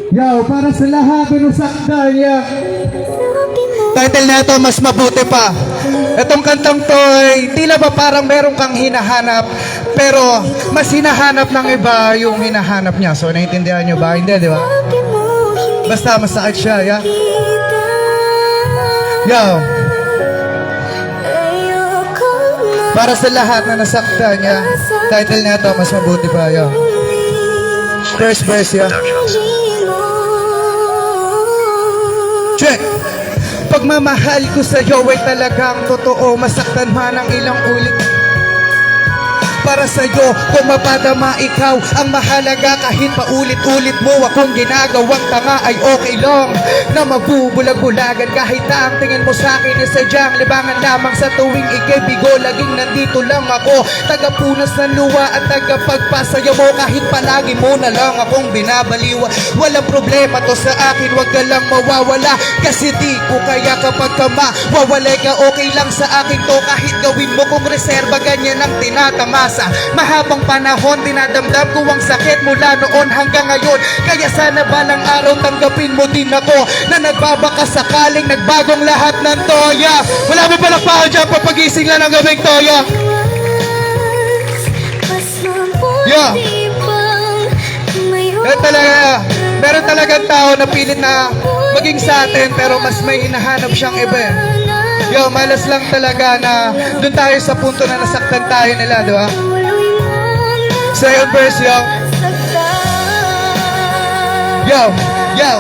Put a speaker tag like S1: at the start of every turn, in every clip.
S1: Yo, para sa lahat ng sakta niya. Title na ito, Mas Mabuti Pa. Itong kantang to ay tila ba parang meron kang hinahanap, pero mas hinahanap ng iba yung hinahanap niya. So, naiintindihan nyo ba? Hindi, di ba? Basta masakit siya, yeah? Yo. Para sa lahat na nasaktan niya, title na ito, Mas Mabuti Pa, yo. First verse, yeah? Check! Pagmamahal ko sa'yo ay talagang totoo. Masaktan man ang ilang ulit para sa'yo, kung mapadama ikaw ang mahalaga. Kahit paulit-ulit mo akong ginagawang tanga, ay okay lang na mabubulag-bulagan. Kahit na ang tingin mo sa'kin ay sadyang libangan lamang. Sa tuwing ika'y bigo, laging nandito lang ako, tagapunas ng luwa at tagapagpasaya mo. Kahit palagi mo na lang akong binabaliwa, walang problema to sa akin, wag ka lang mawawala. Kasi di ko kaya kapag ka mawawalay ka, okay lang sa akin to. Kahit gawin mo kong reserba, ganyan ang tinatamasa. Mahabang panahon, dinadamdam ko ang sakit mula noon hanggang ngayon. Kaya sana balang araw tanggapin mo din ako, na nagbabaka sakaling nagbagong lahat ng toya. Wala mo palakpakan dyan, papagising lang ng gabing toya. Yeah. Meron talagang tao na pilit na maging sa atin, pero mas may hinahanap siyang iba. Yo, malas lang talaga na doon tayo sa punto na nasaktan tayo nila, di ba? Second verse, yo. Yo, yo.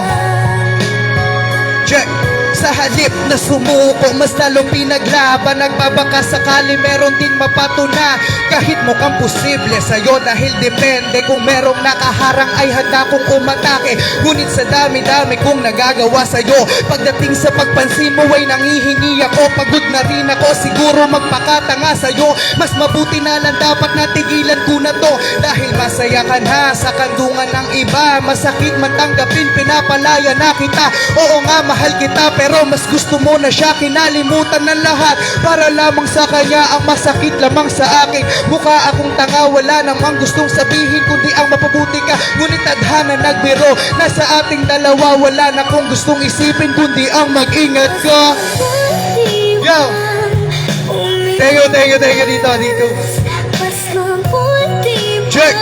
S1: Check. Sa halip na sumuko, mas lalong pinaglaban. Nagbabaka sakali meron din mapatuna. Kahit mukhang posible sa'yo, dahil depende. Kung merong nakaharang ay handa kong umatake. Ngunit sa dami-dami kong nagagawa sa'yo, pagdating sa pagpansin mo ay nangihingi ako. Pagod na rin ako, siguro magpakatanga sa'yo. Mas mabuti na lang dapat natigilan ko na to, dahil masaya ka na sa kandungan ng iba. Masakit man tanggapin, pinapalaya na kita. Oo nga, mahal kita, pero mas gusto mo na siya. Kinalimutan ng lahat para lamang sa kanya. Ang masakit lamang sa akin, mukha akong tanga, wala namang gustong sabihin kundi ang mapabuti ka. Ngunit tadhana nagbiro, nasa ating dalawa, wala na kong gustong isipin kundi ang mag-ingat ka. Yo! Thank you dito. Check!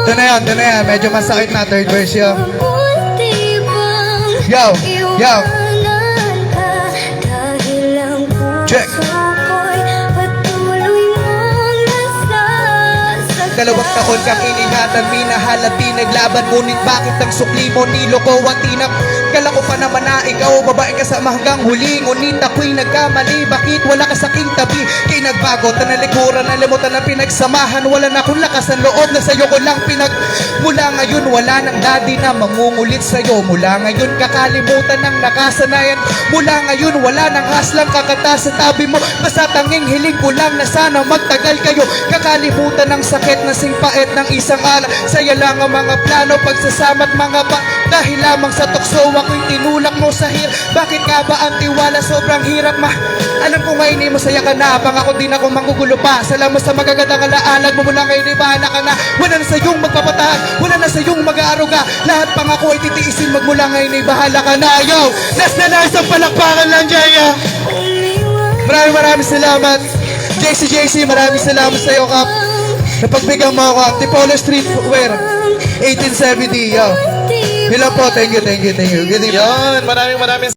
S1: Ito na yan, medyo masakit na third verse, yo. Yo! Check! Dalawang taon kang iningatan, minahal at pinaglaban. Ngunit bakit ang sukli mo niloko at tinap? Kala ko pa naman na ikaw, babae kasama hanggang huli. Ngunit ako'y nagkamali, bakit wala ka sa aking tabi? Kay nagbago, tanalikuran, nalimutan na pinagsamahan. Wala na akong lakas ng loob, na sa'yo ko lang mula ngayon wala nang daddy na mangungulit sa'yo. Mula ngayon kakalimutan ng nakasanayan. Mula ngayon wala nang haslang kakata sa tabi mo. Basta tanging hiling ko lang na sana magtagal kayo. Kakalimutan ng sakit na singpait ng isang ala. Saya lang ang mga plano, pagsasama't mga dahil lamang sa tukso ako'y tinulak mo sa hirap. Bakit ka ba ang tiwala sobrang hirap alam ko nga hindi masaya ka na, pangako din ako manggugulo pa. Salamat sa magagandang alaalag mo, mula ngayon ay bahala ka na. Wala na sa iyong magpapatahan, wala na sa iyong mag-aaruga. Lahat pangako ay titiisin, magmula ngayon ay bahala ka na. Yo, last na isang palakpakan lang dyan, yo. Maraming salamat JC, maraming salamat sa iyo, Kap. Napagbigyan mo ako, Antipolo Streetwear 1870, yo. Hello po, thank you. Good evening.
S2: Yan, maraming